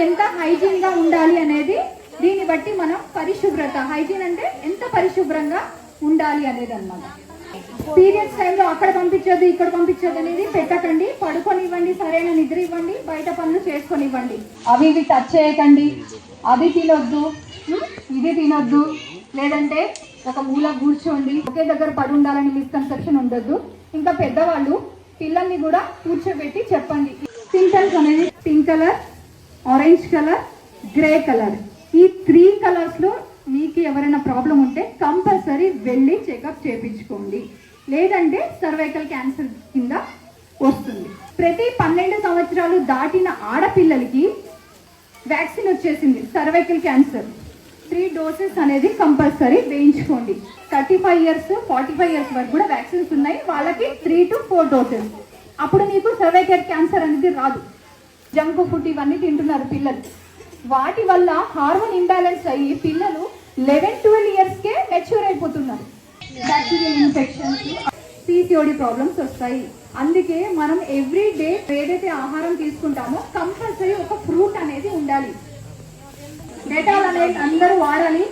ఎంత హైజీన్ గా ఉండాలి అనేది దీన్ని బట్టి మనం పరిశుభ్రత, హైజీన్ అంటే ఎంత పరిశుభ్రంగా ఉండాలి అనేది అన్నమాట. పీరియడ్స్ టైంలో అక్కడ పంపించొద్దు ఇక్కడ పంపించొద్దు అనేది పెట్టకండి. పడుకొనివ్వండి, సరైన నిద్ర ఇవ్వండి, బయట పనులు చేసుకొనివ్వండి. అవి ఇవి టచ్ చేయకండి. అది తినొద్దు, ఇది తినొద్దు, లేదంటే ఒక మూల కూర్చోండి. ఒకే దగ్గర పడి ఉండాలని మిస్కన్సెప్షన్ ఉండొద్దు. ఇంకా పెద్దవాళ్ళు పిల్లల్ని కూడా కూర్చోబెట్టి చెప్పండి. సింటమ్స్ అనేది pink colour, orange colour, grey colour, ఈ 3 కలర్స్ లో మీకు ఎవరైనా ప్రాబ్లం ఉంటే కంపల్సరీ వెళ్ళి చెకప్ చేయించుకోండి. లేదంటే సర్వైకల్ క్యాన్సర్ కింద వస్తుంది. ప్రతి 12 సంవత్సరాలు దాటిన ఆడపిల్లలకి వ్యాక్సిన్ వచ్చేసింది సర్వైకల్ క్యాన్సర్. 3 డోసెస్ అనేది కంపల్సరీ వేయించుకోండి. 35 ఇయర్స్ 45 ఇయర్స్ వరకు కూడా వ్యాక్సిన్స్ ఉన్నాయి. వాళ్ళకి 3 to 4 డోసెస్. అప్పుడు మీకు సర్వైకల్ క్యాన్సర్ అనేది రాదు. జంక్ ఫుడ్ ఇవన్నీ తింటున్నారు పిల్లలు. వాటి వల్ల హార్మోన్ ఇంబ్యాలెన్స్ అయ్యి పిల్లలు 11-12 ఇయర్స్కే మెచ్యూర్ అయిపోతున్నారు. బ్యాక్టీరియల్ ఇన్ఫెక్షన్స్, పీసీఓడి ప్రాబ్లమ్స్ వస్తాయి. అందుకే మనం ఎవ్రీ డే ఏదైతే ఆహారం తీసుకుంటామో కంపల్సరీ ఒక ఫ్రూట్ అనేది ఉండాలి. డెటాల్ అనేది అందరూ వాడాలి.